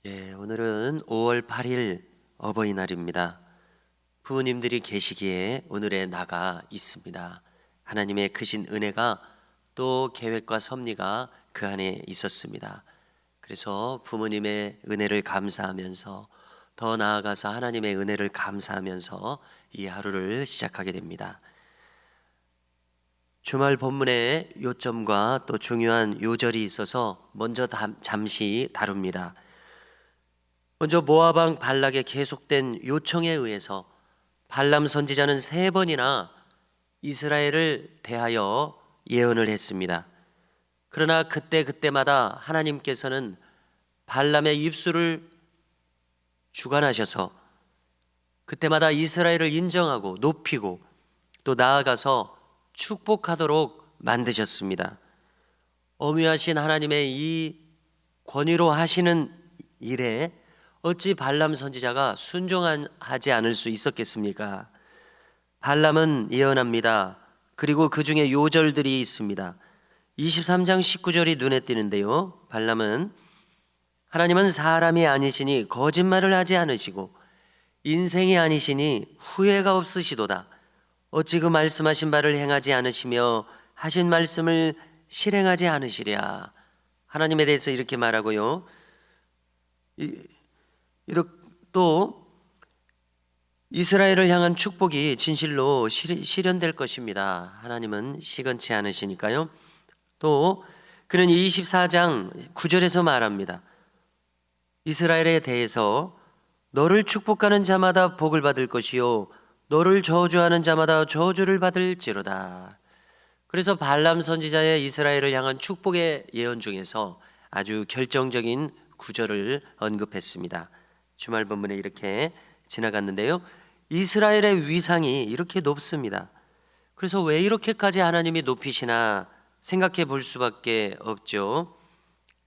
오늘은 5월 8일 어버이날입니다. 부모님들이 계시기에 오늘에 나가 있습니다. 하나님의 크신 은혜가 또 계획과 섭리가 그 안에 있었습니다. 그래서 부모님의 은혜를 감사하면서 더 나아가서 하나님의 은혜를 감사하면서 이 하루를 시작하게 됩니다. 주말 본문에 요점과 또 중요한 요절이 있어서 먼저 잠시 다룹니다. 먼저 모압 왕 발락의 계속된 요청에 의해서 발람 선지자는 3번이나 이스라엘을 대하여 예언을 했습니다. 그러나 그때마다 하나님께서는 발람의 입술을 주관하셔서 그때마다 이스라엘을 인정하고 높이고 또 나아가서 축복하도록 만드셨습니다. 어미하신 하나님의 이 권위로 하시는 일에 어찌 발람 선지자가 순종하지 않을 수 있었겠습니까? 발람은 예언합니다. 그리고 그 중에 요절들이 있습니다. 23장 19절이 눈에 띄는데요. 발람은 하나님은 사람이 아니시니 거짓말을 하지 않으시고 인생이 아니시니 후회가 없으시도다. 어찌 그 말씀하신 바를 행하지 않으시며 하신 말씀을 실행하지 않으시랴. 하나님에 대해서 이렇게 말하고요. 또 이스라엘을 향한 축복이 진실로 실현될 것입니다. 하나님은 시건치 않으시니까요. 또 그는 24장 9절에서 말합니다. 이스라엘에 대해서 너를 축복하는 자마다 복을 받을 것이요 너를 저주하는 자마다 저주를 받을지로다. 그래서 발람 선지자의 이스라엘을 향한 축복의 예언 중에서 아주 결정적인 구절을 언급했습니다. 주말 본문에 이렇게 지나갔는데요. 이스라엘의 위상이 이렇게 높습니다. 그래서 왜 이렇게까지 하나님이 높이시나 생각해 볼 수밖에 없죠.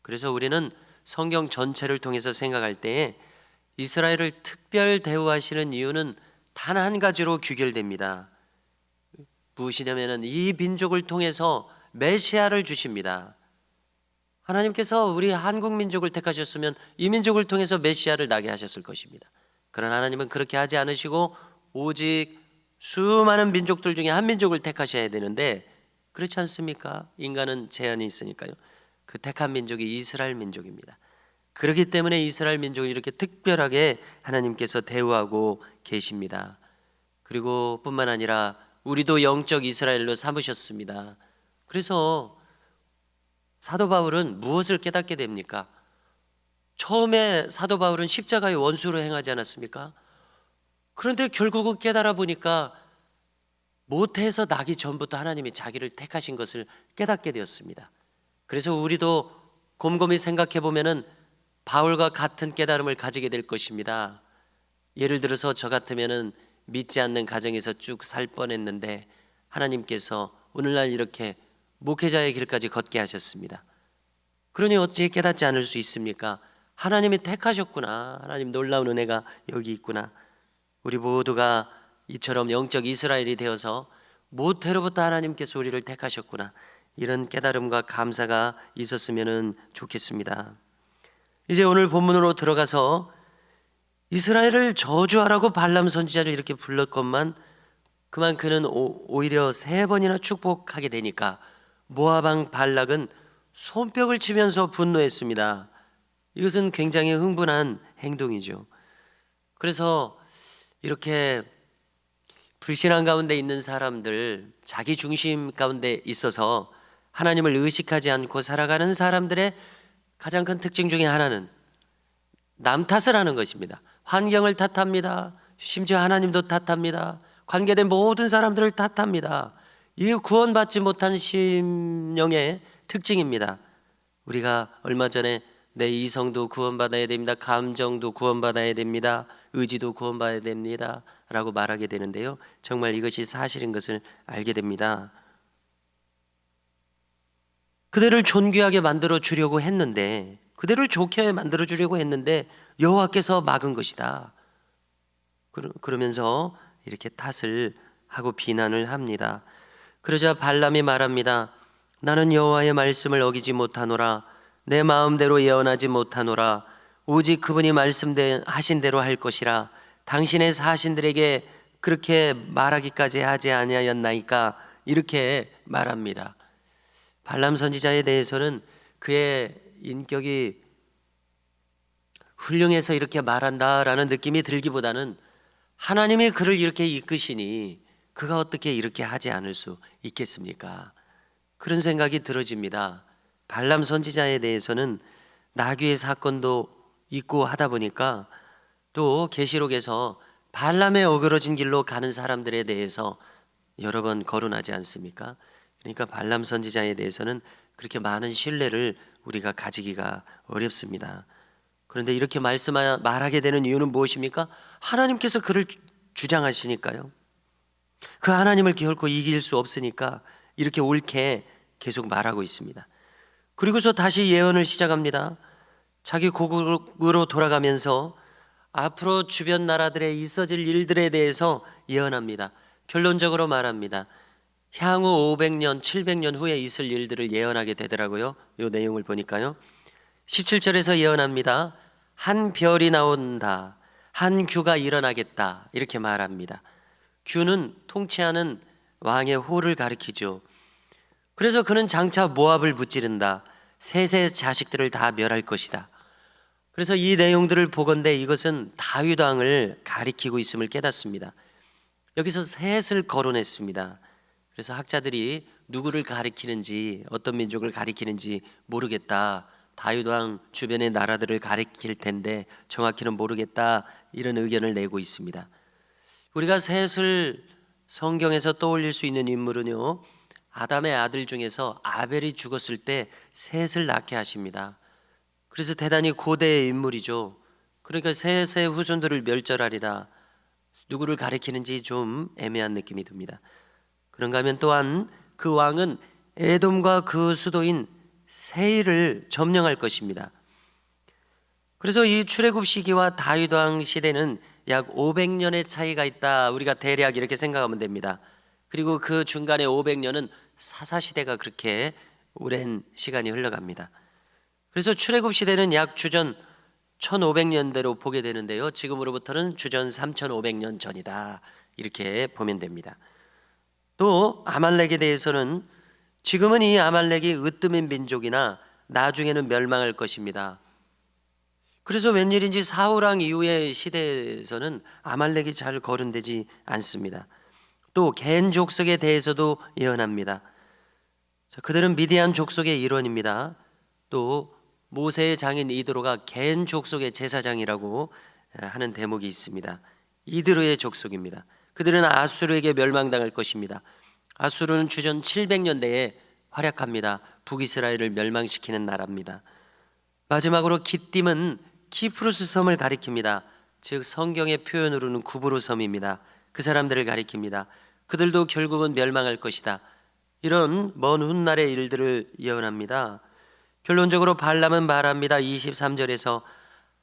그래서 우리는 성경 전체를 통해서 생각할 때에 이스라엘을 특별 대우하시는 이유는 단 한 가지로 귀결됩니다. 무엇이냐면 이 민족을 통해서 메시아를 주십니다. 하나님께서 우리 한국 민족을 택하셨으면 이 민족을 통해서 메시아를 나게 하셨을 것입니다. 그러나 하나님은 그렇게 하지 않으시고 오직 수많은 민족들 중에 한 민족을 택하셔야 되는데 그렇지 않습니까? 인간은 제한이 있으니까요. 그 택한 민족이 이스라엘 민족입니다. 그렇기 때문에 이스라엘 민족을 이렇게 특별하게 하나님께서 대우하고 계십니다. 그리고 뿐만 아니라 우리도 영적 이스라엘로 삼으셨습니다. 그래서 사도 바울은 무엇을 깨닫게 됩니까? 처음에 사도 바울은 십자가의 원수로 행하지 않았습니까? 그런데 결국은 깨달아 보니까 모태에서 나기 전부터 하나님이 자기를 택하신 것을 깨닫게 되었습니다. 그래서 우리도 곰곰이 생각해 보면은 바울과 같은 깨달음을 가지게 될 것입니다. 예를 들어서 저 같으면은 믿지 않는 가정에서 쭉 살 뻔했는데 하나님께서 오늘날 이렇게 목회자의 길까지 걷게 하셨습니다. 그러니 어찌 깨닫지 않을 수 있습니까? 하나님이 택하셨구나. 하나님 놀라운 은혜가 여기 있구나. 우리 모두가 이처럼 영적 이스라엘이 되어서 모태로부터 하나님께서 우리를 택하셨구나. 이런 깨달음과 감사가 있었으면 좋겠습니다. 이제 오늘 본문으로 들어가서 이스라엘을 저주하라고 발람 선지자를 이렇게 불렀건만 그만 그는 오히려 3번이나 축복하게 되니까 모압 왕 발락은 손뼉을 치면서 분노했습니다. 이것은 굉장히 흥분한 행동이죠. 그래서 이렇게 불신앙 가운데 있는 사람들, 자기 중심 가운데 있어서 하나님을 의식하지 않고 살아가는 사람들의 가장 큰 특징 중에 하나는 남 탓을 하는 것입니다. 환경을 탓합니다. 심지어 하나님도 탓합니다. 관계된 모든 사람들을 탓합니다. 이 구원받지 못한 심령의 특징입니다. 우리가 얼마 전에 내 이성도 구원받아야 됩니다. 감정도 구원받아야 됩니다. 의지도 구원받아야 됩니다. 라고 말하게 되는데요. 정말 이것이 사실인 것을 알게 됩니다. 그대를 존귀하게 만들어 주려고 했는데 그대를 좋게 만들어 주려고 했는데 여호와께서 막은 것이다. 그러면서 이렇게 탓을 하고 비난을 합니다. 그러자 발람이 말합니다. 나는 여호와의 말씀을 어기지 못하노라. 내 마음대로 예언하지 못하노라. 오직 그분이 말씀하신 대로 할 것이라 당신의 사신들에게 그렇게 말하기까지 하지 아니하였나이까 이렇게 말합니다. 발람 선지자에 대해서는 그의 인격이 훌륭해서 이렇게 말한다라는 느낌이 들기보다는 하나님이 그를 이렇게 이끄시니 그가 어떻게 이렇게 하지 않을 수 있겠습니까? 그런 생각이 들어집니다. 발람 선지자에 대해서는 나귀의 사건도 있고 하다 보니까 또 계시록에서 발람의 어그러진 길로 가는 사람들에 대해서 여러 번 거론하지 않습니까? 그러니까 발람 선지자에 대해서는 그렇게 많은 신뢰를 우리가 가지기가 어렵습니다. 그런데 이렇게 말하게 되는 이유는 무엇입니까? 하나님께서 그를 주장하시니까요. 그 하나님을 결코 이길 수 없으니까 이렇게 옳게 계속 말하고 있습니다. 그리고서 다시 예언을 시작합니다. 자기 고국으로 돌아가면서 앞으로 주변 나라들에 있어질 일들에 대해서 예언합니다. 결론적으로 말합니다. 향후 500년, 700년 후에 있을 일들을 예언하게 되더라고요. 이 내용을 보니까요. 17절에서 예언합니다. 한 별이 나온다. 한 규가 일어나겠다. 이렇게 말합니다. 규는 통치하는 왕의 호를 가리키죠. 그래서 그는 장차 모압을 무찌른다. 셋의 자식들을 다 멸할 것이다. 그래서 이 내용들을 보건대 이것은 다윗 왕을 가리키고 있음을 깨닫습니다. 여기서 셋을 거론했습니다. 그래서 학자들이 누구를 가리키는지 어떤 민족을 가리키는지 모르겠다. 다윗 왕 주변의 나라들을 가리킬 텐데 정확히는 모르겠다. 이런 의견을 내고 있습니다. 우리가 셋을 성경에서 떠올릴 수 있는 인물은요, 아담의 아들 중에서 아벨이 죽었을 때 셋을 낳게 하십니다. 그래서 대단히 고대의 인물이죠. 그러니까 셋의 후손들을 멸절하리라. 누구를 가리키는지 좀 애매한 느낌이 듭니다. 그런가 하면 또한 그 왕은 에돔과 그 수도인 세일을 점령할 것입니다. 그래서 이 출애굽 시기와 다윗 왕 시대는 약 500년의 차이가 있다. 우리가 대략 이렇게 생각하면 됩니다. 그리고 그 중간에 500년은 사사시대가 그렇게 오랜 시간이 흘러갑니다. 그래서 출애굽 시대는 약 주전 1500년대로 보게 되는데요, 지금으로부터는 주전 3500년 전이다. 이렇게 보면 됩니다. 또 아말렉에 대해서는 지금은 이 아말렉이 으뜸인 민족이나 나중에는 멸망할 것입니다. 그래서 웬일인지 사울왕 이후의 시대에서는 아말렉이 잘 거론되지 않습니다. 또 겐 족속에 대해서도 예언합니다. 그들은 미디안 족속의 일원입니다. 또 모세의 장인 이드로가 겐 족속의 제사장이라고 하는 대목이 있습니다. 이드로의 족속입니다. 그들은 아수르에게 멸망당할 것입니다. 아수르는 주전 700년대에 활약합니다. 북이스라엘을 멸망시키는 나라입니다. 마지막으로 기띔은 키프루스 섬을 가리킵니다. 즉 성경의 표현으로는 구브로 섬입니다. 그 사람들을 가리킵니다. 그들도 결국은 멸망할 것이다. 이런 먼 훗날의 일들을 예언합니다. 결론적으로 발람은 말합니다. 23절에서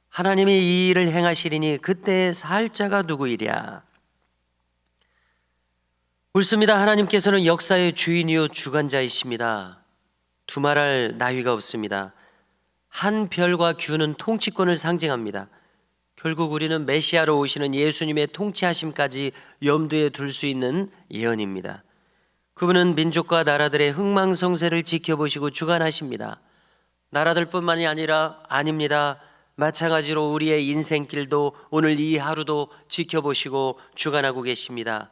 하나님이 이 일을 행하시리니 그때의 살 자가 누구이랴. 옳습니다. 하나님께서는 역사의 주인이요 주관자이십니다. 두말할 나위가 없습니다. 한 별과 규는 통치권을 상징합니다. 결국 우리는 메시아로 오시는 예수님의 통치하심까지 염두에 둘 수 있는 예언입니다. 그분은 민족과 나라들의 흥망성쇠를 지켜보시고 주관하십니다. 나라들뿐만이 아닙니다. 마찬가지로 우리의 인생길도 오늘 이 하루도 지켜보시고 주관하고 계십니다.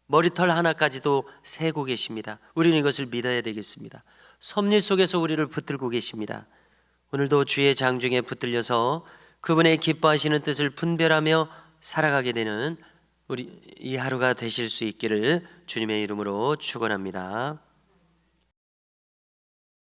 머리털 하나까지도 세고 계십니다. 우리는 이것을 믿어야 되겠습니다. 섭리 속에서 우리를 붙들고 계십니다. 오늘도 주의 장중에 붙들려서 그분의 기뻐하시는 뜻을 분별하며 살아가게 되는 우리 이 하루가 되실 수 있기를 주님의 이름으로 축원합니다.